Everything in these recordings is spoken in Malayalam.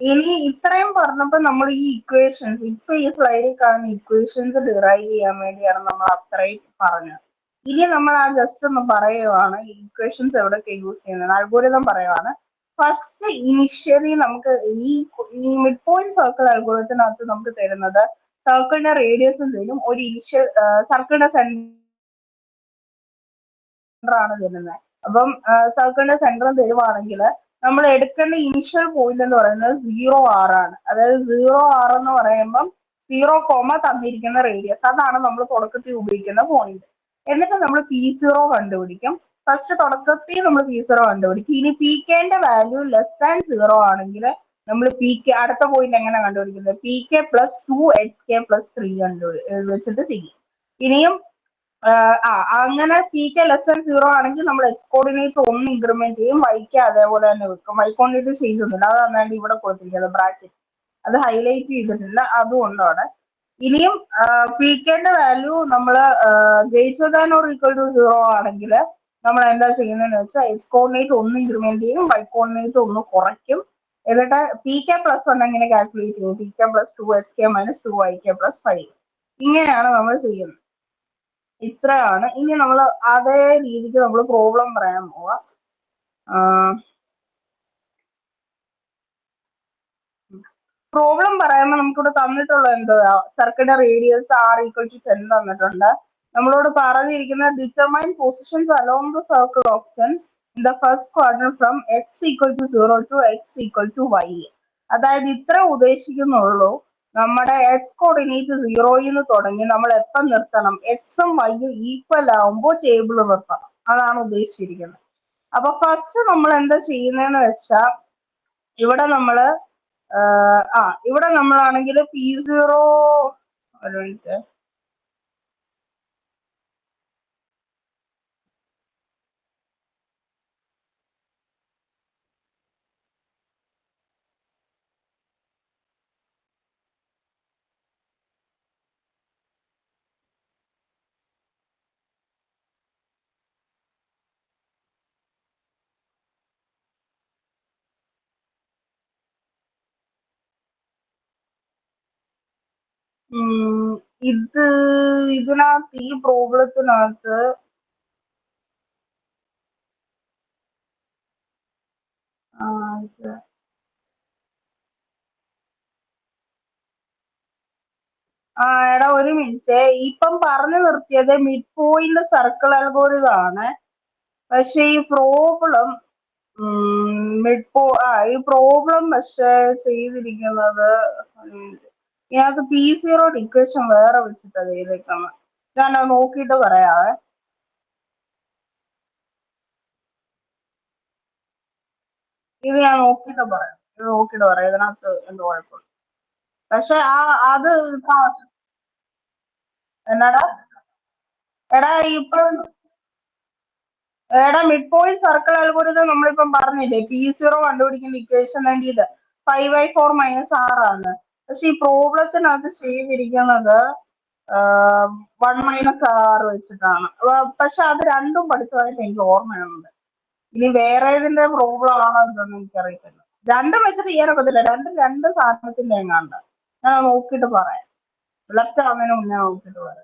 ഇനി ഇത്രയും പറഞ്ഞപ്പോൾ നമ്മൾ ഈ ഇക്വേഷൻസ് ഇപ്പൊ ഈ സ്ലൈഡിൽ കാണുന്ന ഇക്വേഷൻസ് ഡിറൈവ് ചെയ്യാൻ വേണ്ടിയാണ് നമ്മൾ അത്രയും പറഞ്ഞത്. ഇനി നമ്മൾ ആ ജസ്റ്റ് ഒന്ന് പറയുവാണ് ഇക്വേഷൻസ് എവിടെയൊക്കെ യൂസ് ചെയ്യുന്നത്, അൽഗോരിതം പറയുവാണ്. ഫസ്റ്റ് ഇനിഷ്യലി നമുക്ക് ഈ മിഡ് പോയിന്റ് സർക്കിൾ അൽഗോരിതത്തിനകത്ത് നമുക്ക് തരുന്നത് സർക്കിളിന്റെ റേഡിയസും തരും, ഒരു ഇനിഷ്യൽ സർക്കിളിന്റെ സെന്റർ ആണ് തരുന്നത്. അപ്പം സർക്കിളിന്റെ സെന്ററും തരുവാണെങ്കിൽ നമ്മൾ എടുക്കേണ്ട ഇനിഷ്യൽ പോയിന്റ് എന്ന് പറയുന്നത് 0r ആണ്. അതായത് 0r എന്ന് പറയുമ്പം 0, തന്നിരിക്കുന്ന റേഡിയസ്, അതാണ് നമ്മൾ തുടക്കത്തിൽ ഉപയോഗിക്കുന്ന പോയിന്റ്. എന്നിട്ട് നമ്മൾ P0 കണ്ടുപിടിക്കും. ഫസ്റ്റ് തുടക്കത്തിൽ നമ്മൾ P0 കണ്ടുപിടിക്കും. ഇനി PKന്റെ വാല്യൂ <0 ആണെങ്കിൽ നമ്മൾ അടുത്ത പോയിന്റ് എങ്ങനെ കണ്ടുപിടിക്കുന്നത്, PK + 2HK + 3 വെച്ചിട്ട് ചെയ്യും. ഇനിയും അങ്ങനെ PK <0 ആണെങ്കിൽ നമ്മൾ X കോർഡിനേറ്റ് 1 ഇൻക്രിമെന്റ് ചെയ്യും, YK അതേപോലെ തന്നെ വെക്കും. Y കോർഡിനേറ്റ് ചെയ്യുന്നില്ല, അതാണ് ഇവിടെ കൊടുത്തിരിക്കുന്നത് ബ്രാക്കറ്റ്, അത് ഹൈലൈറ്റ് ചെയ്തിട്ടില്ല, അതുകൊണ്ടാണ്. ഇനിയും PKന്റെ വാല്യൂ നമ്മൾ >= 0 ആണെങ്കിൽ നമ്മൾ എന്താ ചെയ്യുന്നതെന്ന് വെച്ചാൽ X കോർഡിനേറ്റ് 1 ഇൻക്രിമെന്റ് ചെയ്യും, Y കോർഡിനേറ്റ് 1 കുറയ്ക്കും. എന്നിട്ട് PK +1 എങ്ങനെ കാൽക്കുലേറ്റ് ചെയ്യും, PK + 2HK - 2YK + 5. ഇങ്ങനെയാണ് നമ്മൾ ചെയ്യുന്നത്. ഇത്രയാണ്. ഇനി നമ്മൾ അതേ രീതിക്ക് നമ്മൾ പ്രോബ്ലം പറയാൻ പോവാ. പ്രോബ്ലം പറയുമ്പോൾ നമുക്കിവിടെ തന്നിട്ടുള്ള എന്താ, സർക്കിളിന്റെ റേഡിയസ് r = 10 തന്നിട്ടുണ്ട്. നമ്മളോട് പറഞ്ഞിരിക്കുന്ന determine positions along the circle of 10 in the first quadrant from x = 0 to x = y. അതായത് ഇത്ര ഉദ്ദേശിക്കുന്നുള്ളൂ, നമ്മുടെ എക്സ് കോർഡിനേറ്റ് 0 തുടങ്ങി നമ്മൾ എപ്പം നിർത്തണം, എക്സും വൈയും ഈക്വൽ ആവുമ്പോൾ ടേബിൾ നിർത്തണം, അതാണ് ഉദ്ദേശിച്ചിരിക്കുന്നത്. അപ്പൊ ഫസ്റ്റ് നമ്മൾ എന്താ ചെയ്യുന്നതെന്ന് വെച്ചാൽ ഇവിടെ നമ്മളാണെങ്കിൽ P0 ഒരു മിനിറ്റ്, ഇതിനകത്ത് ഈ പ്രോബ്ലത്തിനകത്ത് എടാ ഒരു മിനിറ്റ്, ഇപ്പം പറഞ്ഞു നിർത്തിയത് മിഡ് പോയിന്റ് സർക്കിൾ അൽഗോരിതം ആണ്. പക്ഷെ ഈ പ്രോബ്ലം ഈ പ്രോബ്ലം പക്ഷെ ചെയ്തിരിക്കുന്നത് ഇതിനകത്ത് P0 ഇക്വേഷൻ വേറെ വെച്ചിട്ടാണ് ചെയ്തേക്കുന്നത്. ഞാൻ നോക്കിയിട്ട് പറയാവേ. ഇത് ഞാൻ നോക്കിയിട്ട് പറയാം, ഇതിനകത്ത് എന്ത് കുഴപ്പമില്ല. പക്ഷെ അത് എന്നാടാ എടാ മിഡ് പോയിന്റ് സർക്കിൾ അൽഗോരിതം നമ്മളിപ്പം പറഞ്ഞില്ലേ, P0 കണ്ടുപിടിക്കുന്ന ഇക്വേഷൻ വേണ്ടിയത് 5/4 - r ആണ്. പക്ഷെ ഈ പ്രോബ്ലത്തിനകത്ത് ചെയ്തിരിക്കുന്നത് 1 - r വെച്ചിട്ടാണ്. പക്ഷെ അത് രണ്ടും പഠിച്ചതായിട്ട് എനിക്ക് ഓർമ്മയുണ്ട്. ഇനി വേറെ ഏതിന്റെ പ്രോബ്ലം ആണോ ഇതൊന്നും എനിക്കറിയത്തില്ല. രണ്ടും വെച്ചിട്ട് ചെയ്യാനൊക്കത്തില്ല, രണ്ട് സാധനത്തിന്റെ എങ്ങാണ്ട്. ഞാൻ നോക്കിയിട്ട് പറയാം, ലെഫ്റ്റ് ആവുന്നതിന് മുന്നേ നോക്കിയിട്ട് പറയാം.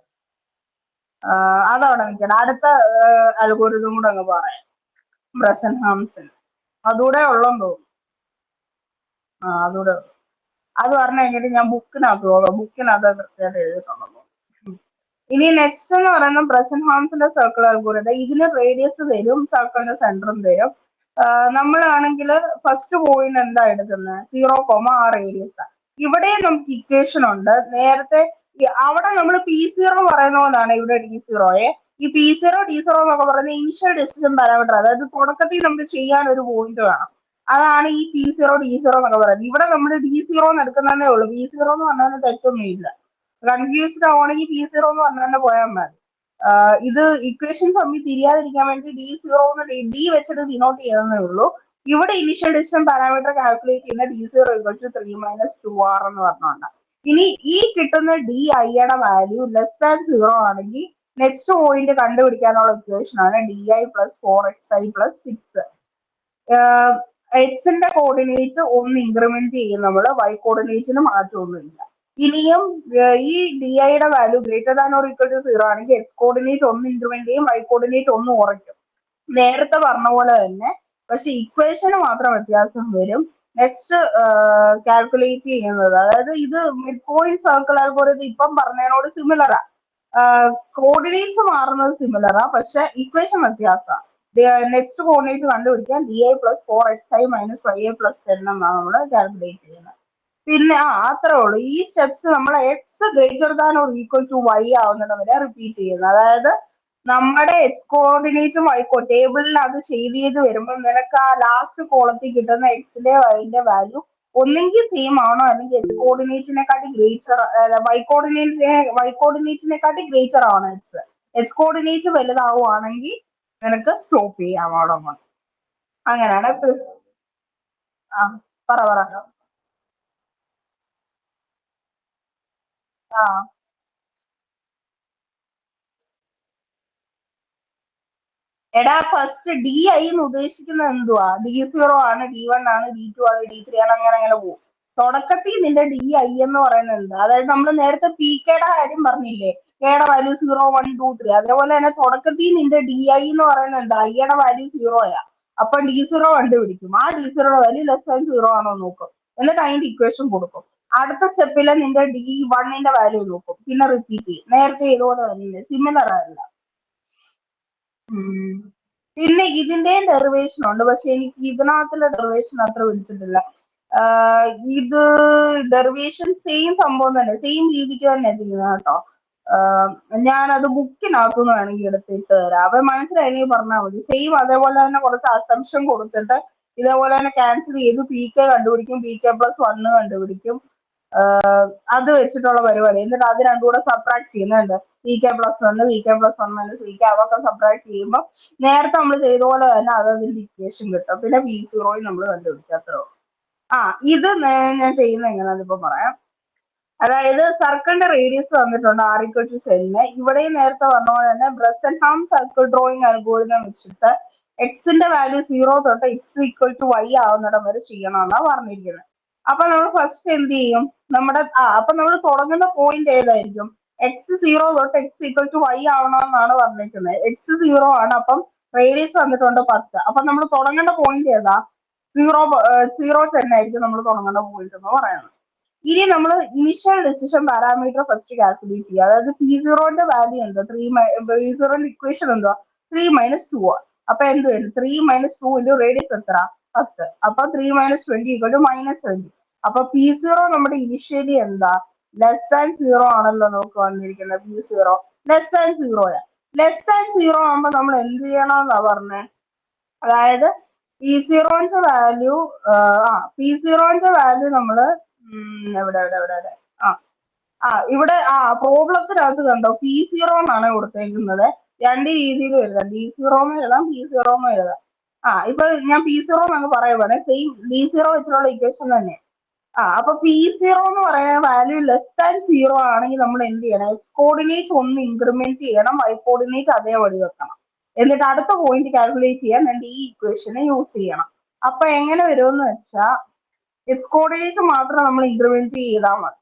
അതവിടെ നിൽക്കണം. അടുത്ത അൽഗോരിതം കൂടെ അങ്ങ് പറയാം, ബ്രസൻഹാംസൺ. അതുകൂടെ ഉള്ളെന്ന് തോന്നുന്നു. അതുകൂടെ അത് പറഞ്ഞു കഴിഞ്ഞിട്ട് ഞാൻ ബുക്കിനകത്ത് പോകാം, ബുക്കിനകത്ത് കൃത്യമായിട്ട് എഴുതിയിട്ടുണ്ടെന്ന്. ഇനി നെക്സ്റ്റ് എന്ന് പറയുന്നത് ബ്രസൻഹാംസിന്റെ സർക്കിൾ അൽഗോരിതം. ഇതിന് റേഡിയസ് തരും, സർക്കിളിന്റെ സെന്ററും തരും. നമ്മളാണെങ്കിൽ ഫസ്റ്റ് പോയിന്റ് എന്താ എടുക്കുന്നത്, 0, ആ റേഡിയസ്. ഇവിടെ നമുക്ക് ഇക്വേഷൻ ഉണ്ട്. നേരത്തെ അവിടെ നമ്മൾ P0 പറയുന്ന പോലാണ് ഇവിടെ D0. ഈ P0 D0 എന്നൊക്കെ പറയുന്നത് ഇനിഷ്യൽ ഡിസിഷൻ പാരാമീറ്റർ, അതായത് തുടക്കത്തിൽ നമുക്ക് ചെയ്യാൻ ഒരു പോയിന്റ് വേണം. അതാണ് ഈ P0 D0 എന്നൊക്കെ പറയുന്നത്. ഇവിടെ നമ്മൾ D0 എന്ന് എടുക്കുന്നതേ ഉള്ളൂ, B0 എന്ന് പറഞ്ഞാൽ തെറ്റൊന്നും ഇല്ല. കൺഫ്യൂസ്ഡ് ആവുകയാണെങ്കിൽ P0 എന്ന് പറഞ്ഞു തന്നെ പോയാൽ മതി. ഇത് ഇക്വേഷൻസ് തമ്മിൽ തിരിയാതിരിക്കാൻ വേണ്ടി D0 D വെച്ചിട്ട് ഡിനോട്ട് ചെയ്യുന്നേ ഉള്ളൂ. ഇവിടെ ഇനിഷ്യൽ ഡിസിഷൻ പാരാമീറ്റർ കാൽക്കുലേറ്റ് ചെയ്യുന്ന D0 = 3 - 2r എന്ന് പറഞ്ഞുകൊണ്ട്. ഇനി ഈ കിട്ടുന്ന DIയുടെ വാല്യൂ <0 ആണെങ്കിൽ നെക്സ്റ്റ് പോയിന്റ് കണ്ടുപിടിക്കാനുള്ള ഇക്വേഷൻ ആണ് DI + 4xi + 6. എക്സിന്റെ കോർഡിനേറ്റ് ഒന്ന് ഇൻക്രിമെന്റ് ചെയ്യും നമ്മൾ, വൈ കോർഡിനേറ്റിന് മാറ്റമൊന്നുമില്ല. ഇനിയും ഈ ഡി ഐയുടെ value greater than or equal to 0 ആണെങ്കിൽ എക്സ് കോർഡിനേറ്റ് ഒന്ന് ഇൻക്രിമെന്റ് ചെയ്യും, വൈ കോർഡിനേറ്റ് ഒന്ന് കുറയ്ക്കും. നേരത്തെ പറഞ്ഞ പോലെ തന്നെ, പക്ഷെ ഇക്വേഷന് മാത്രം വ്യത്യാസം വരും. നെക്സ്റ്റ് കാൽക്കുലേറ്റ് ചെയ്യുന്നത്, അതായത് ഇത് മിഡ് പോയിന്റ് സർക്കിൾ അൽഗോരിതം ഇപ്പം പറഞ്ഞതിനോട് സിമിലറാ. കോർഡിനേറ്റ്സ് മാറുന്നത് സിമിലറാ, പക്ഷെ ഇക്വേഷൻ വ്യത്യാസമാണ്. നെക്സ്റ്റ് കോർഡിനേറ്റ് കണ്ടുപിടിക്കാൻ D I plus 4xi minus Y I plus 10 എന്നാണ് നമ്മൾ കാൽക്കുലേറ്റ് ചെയ്യുന്നത്. പിന്നെ അത്രേ ഉള്ളൂ. ഈ സ്റ്റെപ്സ് നമ്മൾ x greater than or equal to y ആവുന്നിടം വരെ റിപ്പീറ്റ് ചെയ്യുന്നത്. അതായത് നമ്മുടെ എക്സ് കോർഡിനേറ്റും വൈ ടേബിളിൽ അത് ചെയ്ത് വരുമ്പോൾ നിനക്ക് ആ ലാസ്റ്റ് കോളത്തിൽ കിട്ടുന്ന എക്സിന്റെ വൈന്റെ വാല്യൂ ഒന്നെങ്കിൽ സെയിം ആണോ, അല്ലെങ്കിൽ എക്സ് കോർഡിനേറ്റിനെക്കാട്ടി ഗ്രേറ്റർ, വൈ കോർഡിനേറ്റിനെക്കാട്ടി ഗ്രേറ്റർ ആണ് എക്സ് കോർഡിനേറ്റ് വലുതാവുകയാണെങ്കിൽ നിനക്ക് സ്റ്റോപ്പ് ചെയ്യാം അവിടെ. അങ്ങനെയാണ്. ആ പറ പറ. ആ എടാ ഫസ്റ്റ് ഡി ഐ എന്ന് ഉദ്ദേശിക്കുന്നത് എന്തുവാ? D0 ആണ്, D1 ആണ്, D2 ആണ്, D3 ആണ്, അങ്ങനെ അങ്ങനെ പോകും. തുടക്കത്തിൽ നിന്റെ ഡി ഐ എന്ന് പറയുന്നത് എന്താ? അതായത് നമ്മൾ നേരത്തെ പി കെയുടെ കാര്യം പറഞ്ഞില്ലേ, കെയുടെ വാല്യൂ 0 1 2 3, അതേപോലെ തന്നെ തുടക്കത്തിൽ നിന്റെ ഡി ഐ എന്ന് പറയുന്നത് എന്താ? ഐയുടെ വാല്യൂ 0 അപ്പൊ D0 കണ്ടുപിടിക്കും. ആ D0 വാല്യൂ ലെസ് ദാൻ 0 ആണോ നോക്കും, എന്നിട്ട് അതിന്റെ ഇക്വേഷൻ കൊടുക്കും. അടുത്ത സ്റ്റെപ്പിൽ നിന്റെ D1ന്റെ വാല്യൂ നോക്കും, പിന്നെ റിപ്പീറ്റ് ചെയ്യും. നേരത്തെ ഇതുപോലെ തന്നെ സിമിലർ ആയില്ല. പിന്നെ ഇതിന്റെയും ഡെറിവേഷൻ ഉണ്ട്, പക്ഷെ എനിക്ക് ഇതിനകത്തുള്ള ഡെറിവേഷൻ അത്ര വിളിച്ചിട്ടില്ല. ഇത് ഡെറിവേഷൻ സെയിം സംഭവം തന്നെ, സെയിം രീതിക്ക് തന്നെ ചെയ്യുന്നത് കേട്ടോ. ഞാനത് ബുക്കിനകത്തുനിന്ന് വേണമെങ്കിൽ എടുത്തിട്ട് തരാം. അവൻ മനസ്സിലായി പറഞ്ഞാൽ മതി. സെയിം അതേപോലെ തന്നെ കുറച്ച് അസംഷൻ കൊടുത്തിട്ട് ഇതേപോലെ തന്നെ ക്യാൻസൽ ചെയ്ത് പി കെ കണ്ടുപിടിക്കും, പി കെ പ്ലസ് 1 കണ്ടുപിടിക്കും. അത് വെച്ചിട്ടുള്ള പരിപാടി. എന്നിട്ട് അത് രണ്ടും കൂടെ സബ്ട്രാക്ട് ചെയ്യുന്നുണ്ട്. V K plus 1, V K plus 1 minus V K, അതൊക്കെ സബ്ട്രാക്ട് ചെയ്യുമ്പോൾ നേരത്തെ നമ്മൾ ചെയ്ത പോലെ തന്നെ അതിന്റെ ഇക്വേഷൻ കിട്ടും. പിന്നെ V0 നമ്മൾ കണ്ടുപിടിക്കുക, അത്രേ ഉള്ളൂ. ഇത് ഞാൻ ചെയ്യുന്നത് എങ്ങനെയാണെന്ന് ഇപ്പൊ പറയാം. അതായത് സർക്കിളിന്റെ റേഡിയസ് തന്നിട്ടുണ്ട് R=10. ഇവിടെയും നേരത്തെ പറഞ്ഞ പോലെ തന്നെ ബ്രസൻഹാം സർക്കിൾ ഡ്രോയിങ് അൽഗോരിതം വെച്ചിട്ട് എക്സിന്റെ വാല്യൂ 0 തൊട്ട് x=y ആവുന്നിടം വരെ ചെയ്യണമെന്നാ പറഞ്ഞിരിക്കുന്നത്. അപ്പൊ നമ്മൾ ഫസ്റ്റ് എന്ത് ചെയ്യും? അപ്പൊ നമ്മൾ തുടങ്ങുന്ന പോയിന്റ് ഏതായിരിക്കും? x0 തൊട്ട് x=y ആവണമെന്നാണ് പറഞ്ഞിരിക്കുന്നത്. x0 ആണ്, അപ്പം റേഡിയസ് തന്നിട്ടുണ്ട് 10. അപ്പൊ നമ്മൾ തുടങ്ങേണ്ട പോയിന്റ് ഏതാ? 0 10 ആയിരിക്കും നമ്മൾ തുടങ്ങേണ്ട പോയിന്റ് എന്ന് പറയുന്നത്. ഇനി നമ്മൾ initial decision parameter first calculate ചെയ്യുക. അതായത് P0ന്റെ വാല്യൂ എന്താ? P0ന്റെ ഇക്വേഷൻ എന്താ? 3 - 2. അപ്പൊ എന്ത് വരും? 3 - 2 ഇൻറ്റു റേഡിയസ് എത്ര? 10. അപ്പൊ 3 - 20 -20. അപ്പൊ P0 നമ്മുടെ ഇനിഷ്യലി എന്താ? ലെസ് ദാൻ 0 ആണല്ലോ നമുക്ക് വന്നിരിക്കുന്നത്. P0 less than 0. Less than 0 ആകുമ്പോ നമ്മൾ എന്ത് ചെയ്യണമെന്നാ പറഞ്ഞത്? അതായത് P0ന്റെ വാല്യൂ P0ന്റെ വാല്യൂ നമ്മള് എവിടെ എവിടെ എവിടെ എവിടെ ഇവിടെ പ്രോബ്ലത്തിനകത്ത് കണ്ടോ, P0 എന്നാണ് കൊടുത്തേക്കുന്നത്. രണ്ട് രീതിയിലും എഴുതാം, D0 എഴുതാം, P0 എഴുതാം. ഇപ്പൊ ഞാൻ P0 എന്നങ്ങ് പറയുവാണ്, സെയിം D0 വെച്ചിട്ടുള്ള ഇക്വേഷൻ തന്നെ. അപ്പൊ P0 എന്ന് പറയുന്ന വാല്യൂ ലെസ് ദാൻ 0 ആണെങ്കിൽ നമ്മൾ എന്ത് ചെയ്യണം? എക്സ് കോർഡിനേറ്റ് ഒന്ന് ഇൻക്രിമെന്റ് ചെയ്യണം, വൈ കോർഡിനേറ്റ് അതേപടി വെക്കണം. എന്നിട്ട് അടുത്ത പോയിന്റ് കാൽക്കുലേറ്റ് ചെയ്യാൻ വേണ്ടി ഈ ഇക്വേഷനെ യൂസ് ചെയ്യണം. അപ്പൊ എങ്ങനെ വരുമെന്ന് വെച്ചാൽ എക്സ് കോർഡിനേറ്റ് മാത്രം നമ്മൾ ഇൻക്രിമെന്റ് ചെയ്താൽ മതി.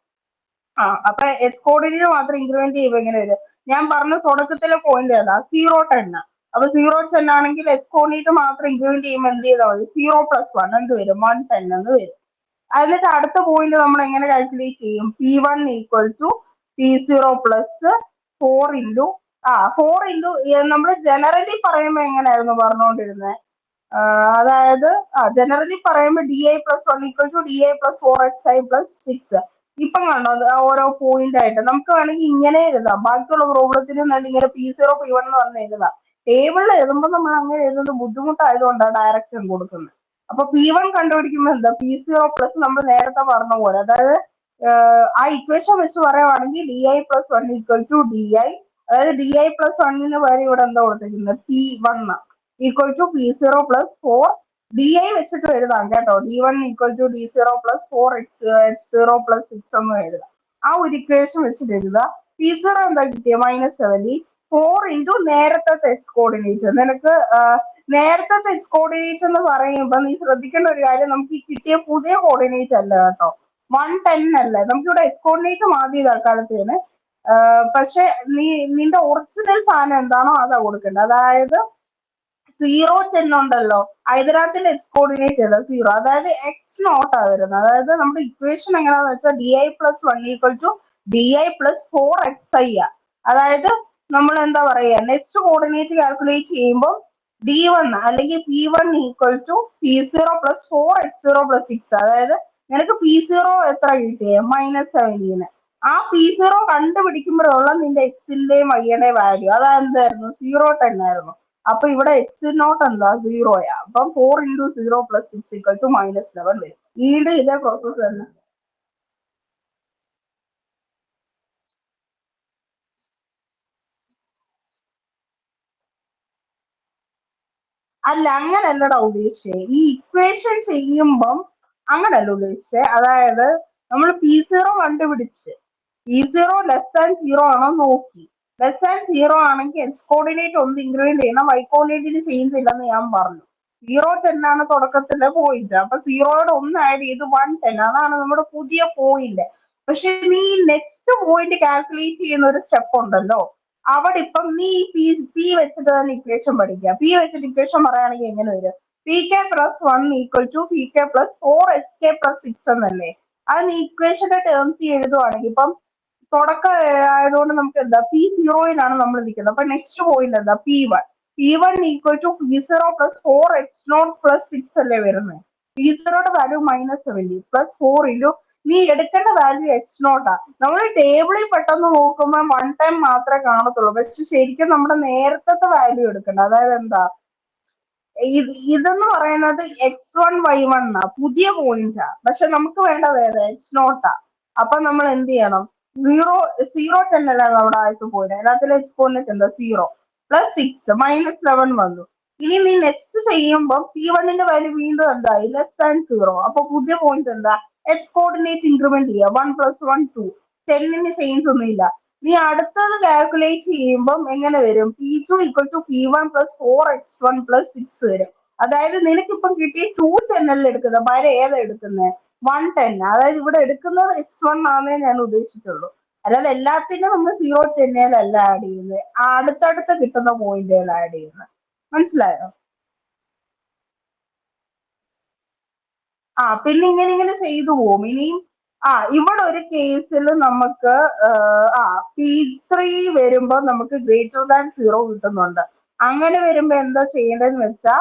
അപ്പൊ എക്സ് കോർഡിനേറ്റ് മാത്രം ഇൻക്രിമെന്റ് ചെയ്യുമ്പോൾ എങ്ങനെ വരും? ഞാൻ പറഞ്ഞ തുടക്കത്തിലെ പോയിന്റ് ഏതാ? 0 10. അപ്പൊ 0 10 ആണെങ്കിൽ എക്സ് കോർഡിനേറ്റ് മാത്രം ഇൻക്രിമെന്റ് ചെയ്യുമ്പോൾ എന്ത് ചെയ്താൽ മതി? 0 + 1 എന്ത് വരും? 110 എന്ന് വരും. എന്നിട്ട് അടുത്ത പോയിന്റ് നമ്മൾ എങ്ങനെ കാൽക്കുലേറ്റ് ചെയ്യും? P1 = P0 + 4 ഇൻറ്റു 4 ഇൻറ്റു നമ്മൾ ജനറലി പറയുമ്പോൾ എങ്ങനെയായിരുന്നു പറഞ്ഞുകൊണ്ടിരുന്നത്? അതായത് ജനറലി പറയുമ്പോൾ DI + 1 DI + 4xi + 6. ഇപ്പം കണ്ടോ ഓരോ പോയിന്റ് ആയിട്ട് നമുക്ക് വേണമെങ്കിൽ ഇങ്ങനെ എഴുതാം. ബാക്കിയുള്ള പ്രോബ്ലത്തിന് ഇങ്ങനെ P0 P1 എന്ന് പറഞ്ഞ് എഴുതാം. ടേബിളിൽ എഴുതുമ്പോൾ നമ്മൾ അങ്ങനെ എഴുതുന്നത് ബുദ്ധിമുട്ടായതുകൊണ്ടാണ് ഡയറക്ഷൻ കൊടുക്കുന്നത്. അപ്പൊ P1 കണ്ടുപിടിക്കുമ്പോൾ എന്താ? P0 പ്ലസ് നമ്മൾ നേരത്തെ പറഞ്ഞ പോലെ, അതായത് ആ ഇക്വേഷൻ വെച്ച് പറയുവാണെങ്കിൽ DI + 1 DI, അതായത് DI + 1 പകരം ഇവിടെ എന്താ കൊടുത്തിരിക്കുന്നത്? P1 P0 + 4 DI വെച്ചിട്ട് എഴുതാം കേട്ടോ. D1 = D0 + 4x0 + 6 എന്ന് എഴുതാം. ആ ഒരു ഇക്വേഷൻ വെച്ചിട്ട് എഴുതുക. P0 എന്താ കിട്ടിയ? -70. 4 ഇൻറ്റു നേരത്തെ എക്സ് കോർഡിനേറ്റ്. നിനക്ക് നേരത്തെ എക്സ് കോർഡിനേറ്റ് എന്ന് പറയുമ്പോൾ നീ ശ്രദ്ധിക്കേണ്ട ഒരു കാര്യം, നമുക്ക് ഈ കിട്ടിയ പുതിയ കോർഡിനേറ്റ് അല്ല കേട്ടോ, 110 അല്ല, നമുക്കിവിടെ എക്സ് കോർഡിനേറ്റ് മാറ്റി തൽക്കാലത്തിന്. പക്ഷെ നിന്റെ ഒറിജിനൽ സാധനം എന്താണോ അതാ കൊടുക്കേണ്ടത്. അതായത് 010 ഉണ്ടല്ലോ, ഇതിനകത്തിന്റെ എക്സ് കോർഡിനേറ്റ് അല്ല 0, അതായത് എക്സ് നോട്ടാ വരുന്നത്. അതായത് നമ്മുടെ ഇക്വേഷൻ എങ്ങനെയാന്ന് വെച്ചാൽ di+1 = di+4xi ആ. അതായത് നമ്മൾ എന്താ പറയാ, നെക്സ്റ്റ് കോർഡിനേറ്റ് കാൽക്കുലേറ്റ് ചെയ്യുമ്പോൾ d1 അല്ലെങ്കിൽ p1 = p0 + 4x0 + 6. അതായത് നിനക്ക് p0 എത്ര കിട്ടിയേ, -17. ആ p0 കണ്ടുപിടിക്കുമ്പോഴുള്ള നിന്റെ എക്സിന്റെയും വൈയുടെയും വാല്യൂ അതാ എന്തായിരുന്നു, 010 ആയിരുന്നു. അപ്പൊ ഇവിടെ എക്സ് നോട്ട് എന്താ, 0യാ. അപ്പം 4 × 0 + 6 = -11 വരും. വീണ്ടും ഇതേ പ്രോസസ് തന്നെ. അല്ല, അങ്ങനല്ലടാ ഉദ്ദേശിച്ചേ. ഈ ഇക്വേഷൻ ചെയ്യുമ്പം അങ്ങനല്ല ഉദ്ദേശിച്ചേ. അതായത് നമ്മൾ p0 കണ്ടുപിടിച്ച് p0 <0 ആണോ നോക്കി. <0 ആണെങ്കിൽ എക്സ് കോർഡിനേറ്റ് ഒന്ന് ഇൻക്രിമെന്റ് ചെയ്യണം, വൈ കോർഡിനേറ്റിന് ചേഞ്ച് ഇല്ലെന്ന് ഞാൻ പറഞ്ഞു. 010 ആണ് തുടക്കത്തിലെ പോയിന്റ്. അപ്പൊ 0യോട് 1 ആഡ് ചെയ്ത് 110, അതാണ് നമ്മുടെ പുതിയ പോയിന്റ്. പക്ഷെ നീ നെക്സ്റ്റ് പോയിന്റ് കാൽക്കുലേറ്റ് ചെയ്യുന്ന ഒരു സ്റ്റെപ്പ് ഉണ്ടല്ലോ, അവിടെ ഇപ്പം നീ പി വെച്ചിട്ട് തന്നെ ഇക്വേഷൻ പഠിക്കുക. പി വെച്ചിട്ട് ഇക്വേഷൻ പറയുകയാണെങ്കിൽ എങ്ങനെ വരും, pk+1 = pk+4xk+6 എന്നല്ലേ. അത് നീ ഇക്വേഷന്റെ ടേംസ് എഴുതുവാണെങ്കിൽ ഇപ്പം തുടക്കം ആയതുകൊണ്ട് നമുക്ക് എന്താ p0യിലാണ് നമ്മൾ നിൽക്കുന്നത്. അപ്പൊ നെക്സ്റ്റ് പോയിന്റ് എന്താ, p1 = p0 + 4x0 + 6 അല്ലേ വരുന്നത്. p0യുടെ വാല്യൂ -17 +4 × നീ എടുക്കേണ്ട വാല്യൂ x0 നമ്മൾ ടേബിളിൽ പെട്ടെന്ന് നോക്കുമ്പോൾ 1 ടൈം മാത്രമേ കാണത്തുള്ളൂ. പക്ഷെ ശരിക്കും നമ്മുടെ നേരത്തെ വാല്യൂ എടുക്കണം. അതായത് എന്താ, ഇതെന്ന് പറയുന്നത് x1y1 പുതിയ പോയിന്റാ. പക്ഷെ നമുക്ക് വേണ്ടത് ഏതാ, x0. അപ്പൊ നമ്മൾ എന്ത് ചെയ്യണം, 010 അല്ല നമ്മുടെ ആയിട്ട് പോയത്, അതിനകത്തിലെ എക്സ് കോർഡിനേറ്റ് എന്താ, 0 + 6 -11 വന്നു. ഇനി നീ നെക്സ്റ്റ് ചെയ്യുമ്പോൾ p1ന്റെ വാല്യൂ വീണ്ടും എന്തായി, <0. അപ്പൊ പുതിയ പോയിന്റ് എന്താ, എക്സ് കോർഡിനേറ്റ് ഇൻക്രിമെന്റ് ചെയ്യുക, 1 + 1 2, 10ന് ചേഞ്ച് ഒന്നുമില്ല. നീ അടുത്തത് കാൽക്കുലേറ്റ് ചെയ്യുമ്പോൾ എങ്ങനെ വരും, p2 = p1 + 4x1 + 6 വരും. അതായത് നിനക്കിപ്പം കിട്ടിയ 210 അല്ല എടുക്കുന്നത്, പകരം ഏതാ എടുക്കുന്നത്, 110. അതായത് ഇവിടെ എടുക്കുന്നത് x1 ആണെന്നേ ഞാൻ ഉദ്ദേശിച്ചുള്ളൂ. അല്ലാതെ എല്ലാത്തിനും നമ്മൾ 010 അല്ല ആഡ് ചെയ്യുന്നത്, അടുത്തടുത്ത് കിട്ടുന്ന പോയിന്റുകൾ ആഡ് ചെയ്യുന്നത്. മനസ്സിലായോ? പിന്നെ ഇങ്ങനെ ചെയ്തു പോകും. ഇനിയും ഇവിടെ ഒരു കേസിൽ നമുക്ക് p3 വരുമ്പോ നമുക്ക് > 0 കിട്ടുന്നുണ്ട്. അങ്ങനെ വരുമ്പോ എന്താ ചെയ്യേണ്ടതെന്ന് വെച്ചാൽ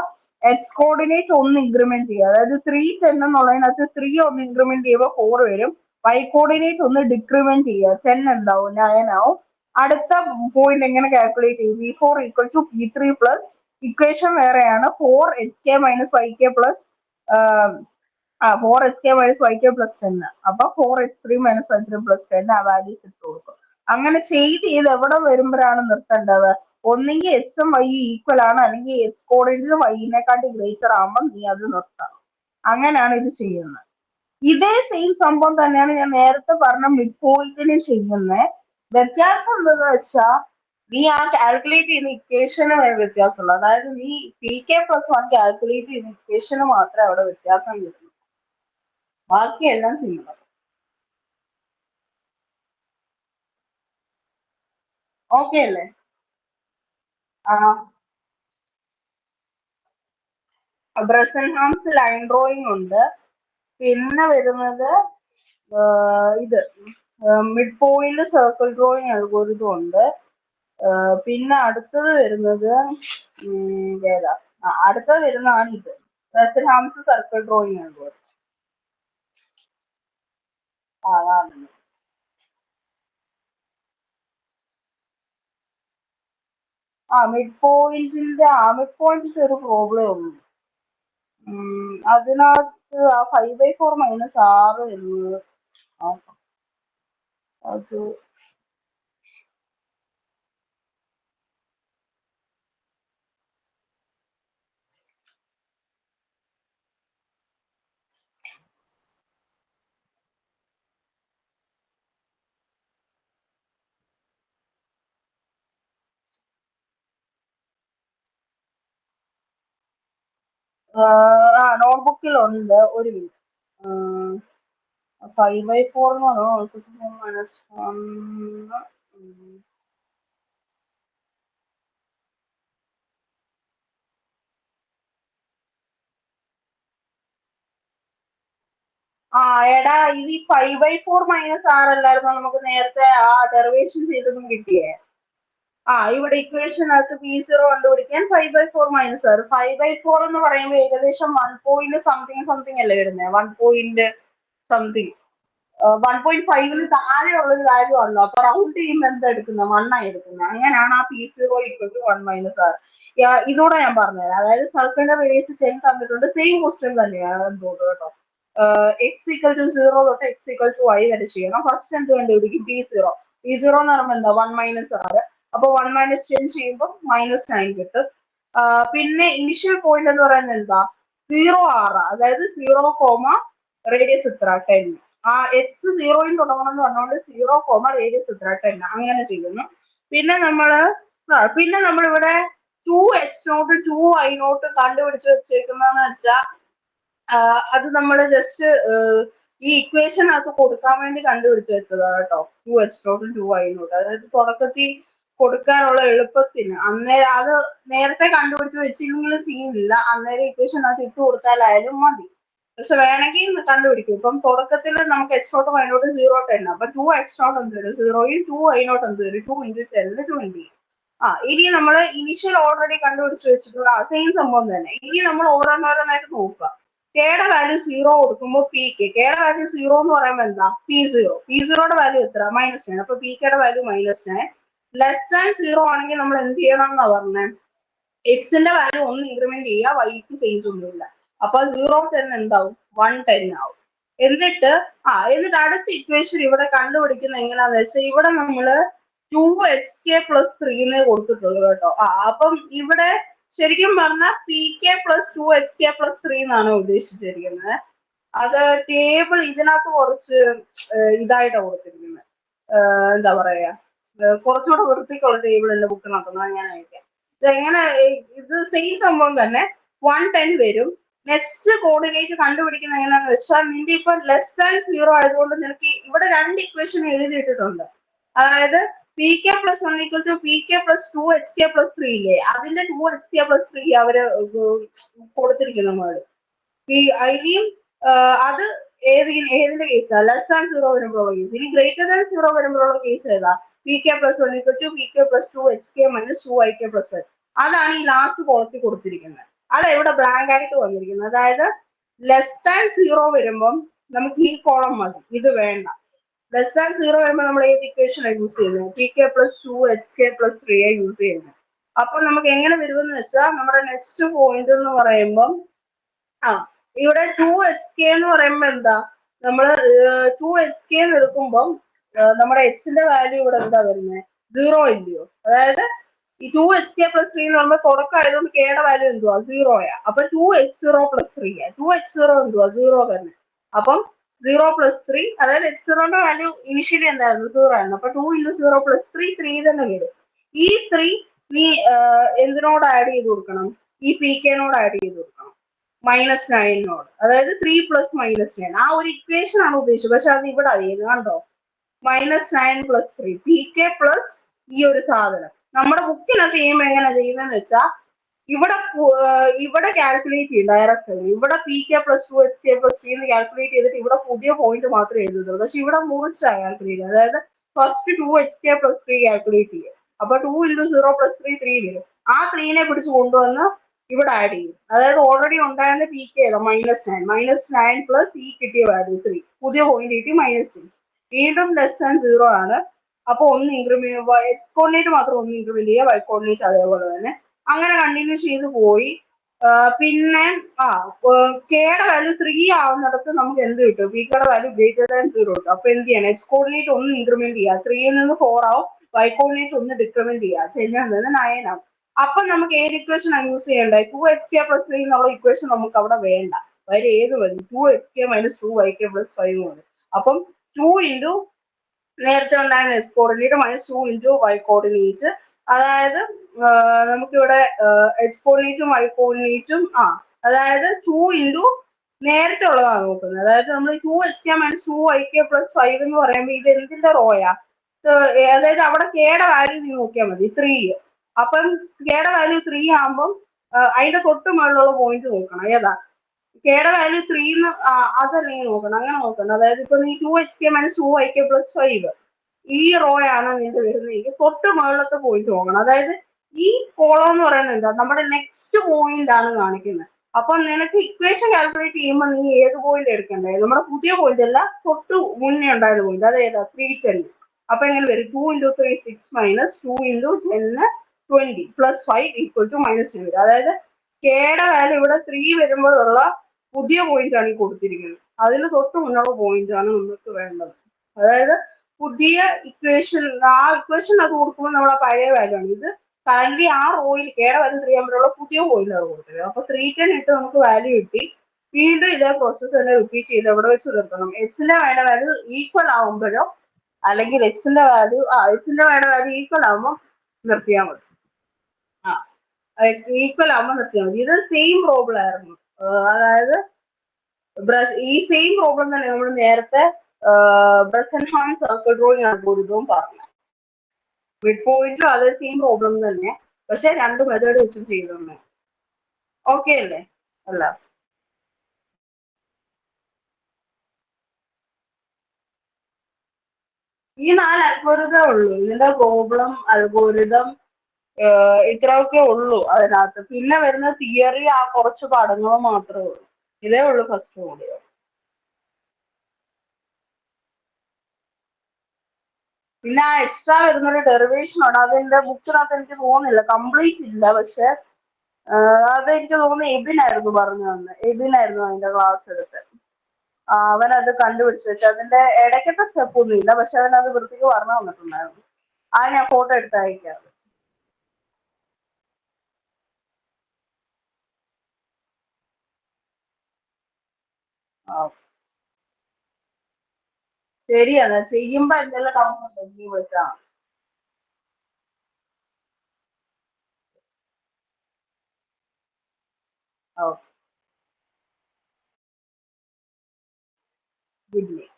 എക്സ് കോർഡിനേറ്റ് ഒന്ന് ഇൻക്രിമെന്റ് ചെയ്യുക. അതായത് 310 എന്നുള്ളതിനകത്ത് 3 ഒന്ന് ഇൻക്രിമെന്റ് ചെയ്യുമ്പോൾ 4 വരും. വൈ കോർഡിനേറ്റ് ഒന്ന് ഡിക്രിമെന്റ് ചെയ്യുക, 10 എന്താവും, 9 ആവും. അടുത്ത പോയിന്റ് എങ്ങനെ കാൽക്കുലേറ്റ് ചെയ്യും, p4 = p3 പ്ലസ് ഇക്വേഷൻ വേറെയാണ്, 4xk - yk+4xk - yk+10. അപ്പൊ 4x3 - y3 + 10 ആ വാല്യൂസ് ഇട്ട് കൊടുക്കും. അങ്ങനെ ചെയ്ത് എവിടെ വരുമ്പോഴാണ് നിർത്തേണ്ടത്, ഒന്നെങ്കിൽ എക്സും വൈ ഈക്വൽ ആണ്, അല്ലെങ്കിൽ എക്സ് കോർഡിനേറ്റ് വൈനെക്കാട്ടി ഗ്രേറ്റർ ആകുമ്പോൾ നീ അത് നിർത്തണം. അങ്ങനെയാണ് ഇത് ചെയ്യുന്നത്. ഇതേ സെയിം സംഭവം തന്നെയാണ് ഞാൻ നേരത്തെ പറഞ്ഞ മിഡ് പോയിന്റിന് ചെയ്യുന്നത്. വ്യത്യാസം എന്തെന്ന് വെച്ചാൽ നീ കാൽക്കുലേറ്റ് ചെയ്യുന്ന ഇക്വേഷന് വ്യത്യാസമുള്ളൂ. അതായത് നീ pk+1 കാൽക്കുലേറ്റ് ചെയ്യുന്ന ഇക്വേഷന് മാത്രമേ അവിടെ വ്യത്യാസം വരുന്നു, ബാക്കിയെല്ലാം ചെയ്യണം. ഓക്കെ അല്ലേ? ബ്രസൻഹാംസ് ലൈൻ ഡ്രോയിങ് ഉണ്ട്. പിന്നെ വരുന്നത് ഇത് mid point circle drawing algorithm ഉണ്ട്. പിന്നെ അടുത്തത് വരുന്നത് ഏതാ, അടുത്തത് വരുന്നതാണ് ഇത്, ബ്രസൻഹാംസ് സർക്കിൾ ഡ്രോയിങ് അൽഗോരിതം. അതാണ് മിഡ് പോയിന്റിന്റെ ഒരു പ്രോബ്ലം ഉള്ളൂ. അതിനകത്ത് 5/4 - 6 എന്നത് അത് നോട്ട്ബുക്കിലുണ്ട്. ഒരു മിനിറ്റ്. 5/4 എന്ന് പറഞ്ഞാൽ -1. എടാ ഇത് 5/4 -r അല്ലായിരുന്നോ നമുക്ക് നേരത്തെ ആ ഡെറിവേഷൻ ചെയ്തതും കിട്ടിയേ. ഇവിടെ ഇക്വേഷനകത്ത് P0 കണ്ടുപിടിക്കാൻ 5/4 -r. 5/4 എന്ന് പറയുമ്പോൾ ഏകദേശം 1 അല്ലേ വരുന്നത്. 1 സംതിങ് 1.5 താഴെയുള്ളൊരു വാല്യൂ ആണല്ലോ. അപ്പൊ റൗണ്ട് ചെയ്യുമ്പോൾ എന്താ എടുക്കുന്നത്? 1 ആയി എടുക്കുന്നത്. അങ്ങനെയാണ് ആ P0 = 1 - r. ഇതൂടെ ഞാൻ പറഞ്ഞുതരാം. അതായത് സർക്കിളിന്റെ റേഡിയസ് 10 തന്നിട്ടുണ്ട്. സെയിം ക്വസ്റ്റ്യൻ തന്നെയാണ് തോന്നുന്നു കേട്ടോ. x = 0 തൊട്ട് x = y വരെ ചെയ്യണം. ഫസ്റ്റ് എന്ത് കണ്ടുപിടിക്കും? P0. P0 എന്ന് പറയുമ്പോൾ എന്താ? 1 - r. അപ്പൊ 1 - 10 ചെയ്യുമ്പോൾ -9 കിട്ടും. പിന്നെ ഇനിഷ്യൽ പോയിന്റ് എന്ന് പറയുന്നത് എന്താ? 0r. അതായത് 0, റേഡിയസ് എത്ര? 10. എക്സ് 0യിൽ തുടങ്ങണം എന്ന് പറഞ്ഞുകൊണ്ട് 0, റേഡിയസ് എത്ര? 10. അങ്ങനെ ചെയ്യുന്നു. പിന്നെ നമ്മളിവിടെ 2x0 2y0 കണ്ടുപിടിച്ച് വെച്ചേക്കുന്നതെന്ന് വെച്ചാൽ അത് നമ്മൾ ജസ്റ്റ് ഈ ഇക്വേഷനകത്ത് കൊടുക്കാൻ വേണ്ടി കണ്ടുപിടിച്ച് വെച്ചതാണ് കേട്ടോ. 2x0 2y0. അതായത് തുടക്കത്തിൽ കൊടുക്കാനുള്ള എളുപ്പത്തിന്. അന്നേരം അത് നേരത്തെ കണ്ടുപിടിച്ച് വെച്ചില്ലെങ്കിലും സീനില്ല. അന്നേരം ഇക്വേഷനകത്ത് ഇട്ട് കൊടുത്താലായാലും മതി. പക്ഷെ വേണമെങ്കിൽ കണ്ടുപിടിക്കും. ഇപ്പം തുടക്കത്തിൽ നമുക്ക് x0 y0 0 10. അപ്പൊ 2x0 എന്ത് വരും? 0യും 2y0 എന്ത് വരും? 2 × 10 20. ഇനി നമ്മൾ ഇനിഷ്യൽ ഓൾറെഡി കണ്ടുപിടിച്ച് വെച്ചിട്ടുള്ള സെയിം സംഭവം തന്നെ. ഇനി നമ്മൾ ഓരോന്നോരോന്നായിട്ട് നോക്കുക. കെയുടെ വാല്യൂ 0 കൊടുക്കുമ്പോൾ പിക്ക് കെയുടെ വാല്യൂ 0 എന്ന് പറയുമ്പോൾ എന്താ? P0യുടെ വാല്യൂ എത്ര? -9. അപ്പൊ പിക്കയുടെ വാല്യൂ -9. <0 ആണെങ്കിൽ നമ്മൾ എന്ത് ചെയ്യണം എന്നാ പറഞ്ഞത്? എക്സിന്റെ വാല്യൂ 1 ഇൻക്രിമെന്റ് ചെയ്യുക. വൈക്ക് ചേഞ്ച് ഒന്നുമില്ല. അപ്പൊ 0 10 എന്താവും? 110 ആവും. എന്നിട്ട് അടുത്ത ഇക്വേഷൻ ഇവിടെ കണ്ടുപിടിക്കുന്ന എങ്ങനെയാന്ന് വെച്ചാൽ ഇവിടെ നമ്മള് 2xk + 3 കൊടുത്തിട്ടുള്ളൂ കേട്ടോ. അപ്പം ഇവിടെ ശരിക്കും പറഞ്ഞാൽ pk + 2xk + 3 എന്നാണ് ഉദ്ദേശിച്ചിരിക്കുന്നത്. അത് ടേബിൾ ഇതിനകത്ത് കുറച്ച് ഇതായിട്ടാണ് കൊടുത്തിരിക്കുന്നത്. എന്താ പറയാ, കുറച്ചുകൂടെ വൃത്തിക്കുള്ള ടേബിൾ ഉണ്ട് ബുക്കിനകത്ത്. ഞാൻ അയക്കാം. ഇതെങ്ങനെ? ഇത് സെയിം സംഭവം തന്നെ. 110 വരും. നെക്സ്റ്റ് കോർഡിനേറ്റ് കണ്ടുപിടിക്കുന്ന എങ്ങനെയാന്ന് വെച്ചാൽ നിന്റെ ഇപ്പൊ <0 ആയതുകൊണ്ട് നിനക്ക് ഇവിടെ 2 ഇക്വേഷൻ എഴുതിയിട്ടിട്ടുണ്ട്. അതായത് pk + 1 = pk + 2xk + 3 ഇല്ലേ? അതിന്റെ 2xk + 3 അവര് കൊടുത്തിരിക്കുന്നു നമ്മള്. ഇനിയും അത് ഏതിന്റെ കേസാ? <0 വരുമ്പോഴുള്ള കേസ്. ഇനി >0 വരുമ്പോഴുള്ള കേസ് ഏതാ? pk + 1 = pk + 2xk - 2yk + 1. അതാണ് ഈ ലാസ്റ്റ് കോളത്തിൽ കൊടുത്തിരിക്കുന്നത്. അതെവിടെ ബ്ലാങ്ക് ആയിട്ട് വന്നിരിക്കുന്നത്. അതായത് <0 വരുമ്പം നമുക്ക് ഈ കോളം മതി, ഇത് വേണ്ട. <0 വരുമ്പോൾ നമ്മൾ ഏത് ഇക്വേഷനാണ് യൂസ് ചെയ്യുന്നത്? pk + 2xk + 3 യൂസ് ചെയ്യുന്നത്. അപ്പൊ നമുക്ക് എങ്ങനെ വരുമെന്ന് വെച്ചാൽ നമ്മുടെ നെക്സ്റ്റ് പോയിന്റ് എന്ന് പറയുമ്പം ഇവിടെ 2xk എന്ന് പറയുമ്പോ എന്താ? നമ്മള് 2xk എടുക്കുമ്പം നമ്മുടെ എക്സിന്റെ വാല്യൂ ഇവിടെ എന്താ വരുന്നത്? 0 ഇല്ലയോ? അതായത് ഈ 2xk + 3 എന്ന് പറയുമ്പോൾ തുടക്കമായതുകൊണ്ട് കെയുടെ വാല്യൂ എന്തുവാ? 0 അപ്പൊ 2x0 + 3. 2x0 എന്തുവാ? 0 തന്നെ. അപ്പം 0 + 3, അതായത് x0ന്റെ വാല്യൂ ഇനിഷ്യലി എന്തായിരുന്നു? 0 ആയിരുന്നു. അപ്പൊ 2 × 0 + 3 3 തന്നെ വരും. ഈ 3 നീ എന്തിനോട് ആഡ് ചെയ്ത് കൊടുക്കണം? ഈ pkനോട് ആഡ് ചെയ്ത് കൊടുക്കണം. -9നോട്. അതായത് 3 + -9. ആ ഒരു ഇക്വേഷൻ ആണ് ഉദ്ദേശിച്ചത്. പക്ഷെ അത് ഇവിടെ ആയിരുന്നു കണ്ടോ? -9 + 3 pk + ഈ ഒരു സാധനം. നമ്മുടെ ബുക്കിനകത്ത് ചെയ്യുമ്പോൾ എങ്ങനെയാ ചെയ്യുന്നതെന്ന് വെച്ചാൽ ഇവിടെ കാൽക്കുലേറ്റ് ചെയ്യും ഡയറക്റ്റ്. ഇവിടെ pk + 2xk + 3 കാൽക്കുലേറ്റ് ചെയ്തിട്ട് ഇവിടെ പുതിയ പോയിന്റ് മാത്രമേ എഴുതുന്നുള്ളൂ. പക്ഷെ ഇവിടെ മുറിച്ചാണ് കാൽക്കുലേറ്റ് ചെയ്യുക. അതായത് ഫസ്റ്റ് 2xk + 3 കാൽക്കുലേറ്റ് ചെയ്യും. അപ്പൊ 2 × 0 + 3 3 വരും. ആ 3നെ പിടിച്ച് കൊണ്ടുവന്ന് ഇവിടെ ആഡ് ചെയ്യും. അതായത് ഓൾറെഡി ഉണ്ടായിരുന്ന pk ഏതാ? -9 + ഈ കിട്ടിയ വാല്യൂ 3. പുതിയ പോയിന്റ് കിട്ടി -6. വീണ്ടും <0 ആണ്. അപ്പൊ ഒന്ന് ഇൻക്രിമെന്റ് x കോർഡിനേറ്റ് മാത്രം ഒന്ന് ഇൻക്രിമെന്റ് ചെയ്യുക. y കോർഡിനേറ്റ് അതേപോലെ തന്നെ. അങ്ങനെ കണ്ടിന്യൂ ചെയ്ത് പോയി. പിന്നെ കെയുടെ വാല്യൂ 3 ആവുന്നിടത്ത് നമുക്ക് എന്ത് കിട്ടും? പിക്കയുടെ വാല്യൂ >0 കിട്ടും. അപ്പൊ എന്ത് ചെയ്യണം? x കോർഡിനേറ്റ് ഒന്ന് ഇൻക്രിമെന്റ് ചെയ്യുക. 3യിൽ നിന്ന് 4 ആവും. y കോർഡിനേറ്റ് ഒന്ന് ഡിക്രിമെന്റ് ചെയ്യുക. 10ൽ നിന്ന് 9 ആവും. അപ്പൊ നമുക്ക് ഏത് ഇക്വേഷൻ ആണ് യൂസ് ചെയ്യേണ്ടത്? 2xk + 3 എന്നുള്ള ഇക്വേഷൻ നമുക്ക് അവിടെ വേണ്ട. വരെ ഏത് മതി? 2xk - 2yk + 5 മതി. അപ്പം 2 × നേരത്തെ ഉണ്ടായിരുന്ന x കോർഡിനേറ്റ് -2 × y കോർഡിനേറ്റ്. അതായത് നമുക്കിവിടെ x കോർഡിനേറ്റും y കോർഡിനേറ്റും അതായത് 2 ഇൻറ്റു നേരത്തെ ഉള്ളതാണ് നോക്കുന്നത്. അതായത് നമ്മൾ 2x-2y+5 എന്ന് പറയുമ്പോൾ ഇത് എന്തിന്റെ റോയാ? അതായത് അവിടെ കെയുടെ വാല്യൂ നീ നോക്കിയാൽ മതി 3. അപ്പം കെയുടെ വാല്യൂ 3 ആകുമ്പം അതിന്റെ തൊട്ട് മുകളിലുള്ള പോയിന്റ് നോക്കണം. ഏതാ? കെയുടെ വാല്യൂ 3 അതല്ലെങ്കിൽ നോക്കണം. അങ്ങനെ നോക്കണം. അതായത് ഇപ്പൊ നീ 2x-2y+5 ഈ റോ ആണ് നിന്റെ വരുന്നതെങ്കിൽ തൊട്ട് മുകളിലത്തെ പോയിന്റ് നോക്കണം. അതായത് ഈ കോളം എന്ന് പറയുന്നത് എന്താ? നമ്മുടെ നെക്സ്റ്റ് പോയിന്റ് ആണ് കാണിക്കുന്നത്. അപ്പൊ നിനക്ക് ഇക്വേഷൻ കാൽക്കുലേറ്റ് ചെയ്യുമ്പോൾ നീ ഏത് പോയിന്റ് എടുക്കണ്ടേ? നമ്മുടെ പുതിയ പോയിന്റ് അല്ല, തൊട്ട് മുന്നേ ഉണ്ടായത് പോയിന്റ്. അത് ഏതാ? 310. അപ്പൊ എങ്ങനെ വരും? 2 × 3 6 -2 × 10 20 +5 = -20. അതായത് കെയുടെ വാല്യൂ ഇവിടെ 3 വരുമ്പോഴുള്ള പുതിയ പോയിന്റ് ആണ് ഈ കൊടുത്തിരിക്കുന്നത്. അതിന് തൊട്ട് മുന്നുള്ള പോയിന്റ് ആണ് നമുക്ക് വേണ്ടത്. അതായത് പുതിയ ഇക്വേഷൻ, ആ ഇക്വേഷൻ അത് കൊടുക്കുമ്പോൾ നമ്മളെ പഴയ വാല്യൂ ആണ് ഇത്. കറന്റ് ആ റോയിൽ കെയുടെ വാല്യൂ 3 ആകുമ്പോഴുള്ള പുതിയ പോയിന്റ് ആണ് കൊടുത്തത്. അപ്പൊ 310 ഇട്ട് നമുക്ക് വാല്യൂ കിട്ടി. വീണ്ടും ഇതേ പ്രോസസ്സ് തന്നെ റിപ്പീറ്റ് ചെയ്ത് എവിടെ വെച്ച് നിർത്തണം? എക്സിന്റെ വേണ്ട വാല്യൂ ഈക്വൽ ആവുമ്പോഴോ അല്ലെങ്കിൽ എക്സിന്റെ വാല്യൂ ഈക്വൽ ആവുമ്പോൾ നിർത്തിയാൽ മതി. ഈക്വൽ ആവുമ്പോൾ നിർത്തിയാൽ മതി. ഇത് സെയിം പ്രോബ്ലം ആയിരുന്നു. അതായത് ഈ സെയിം പ്രോബ്ലം തന്നെ നമ്മൾ നേരത്തെ ബ്രസൻഹാം സർക്കിൾ ഡ്രോയിങ് അൽഗോരിതവും പറഞ്ഞു. മിഡ് പോയിന്റിലും അതേ സെയിം പ്രോബ്ലം തന്നെ, പക്ഷെ രണ്ട് മെത്തേഡ് വെച്ചും ചെയ്തു. ഓക്കെ അല്ലേ? അല്ല, ഈ 4 അൽഗോരിതമേ ഉള്ളൂ. ഇതിന്റെ പ്രോബ്ലം, അൽഗോരിതം ഇത്രയൊക്കെ ഉള്ളൂ അതിനകത്ത്. പിന്നെ വരുന്ന തിയറി ആ കുറച്ച് പഠനങ്ങൾ മാത്രമേ ഉള്ളൂ. ഇതേ ഉള്ളൂ ഫസ്റ്റ് മോഡിയോ. പിന്നെ ആ എക്സ്ട്രാ വരുന്നൊരു ഡെറിവേഷൻ ഉണ്ട്. അതിന്റെ ബുക്കിനകത്ത് എനിക്ക് തോന്നുന്നില്ല, കംപ്ലീറ്റ് ഇല്ല. പക്ഷെ അതെനിക്ക് തോന്നുന്നു എബിനായിരുന്നു പറഞ്ഞു തന്നെ. എബിനായിരുന്നു അതിന്റെ ക്ലാസ് എടുത്ത്. അവനത് കണ്ടുപിടിച്ചു വെച്ചു. അതിന്റെ ഇടയ്ക്കത്തെ സ്റ്റെപ്പ് ഒന്നും ഇല്ല, പക്ഷെ അവനത് വൃത്തിക്ക് പറഞ്ഞു തന്നിട്ടുണ്ടായിരുന്നു. ആ ഞാൻ ഫോട്ടോ എടുത്ത് അയക്കാം. ശരിയാണ്, ചെയ്യുമ്പോ എന്തെല്ലാം ഡൗട്ട് ഉണ്ടെങ്കിൽ വിളിച്ചാൽ മതി. Okay, good night.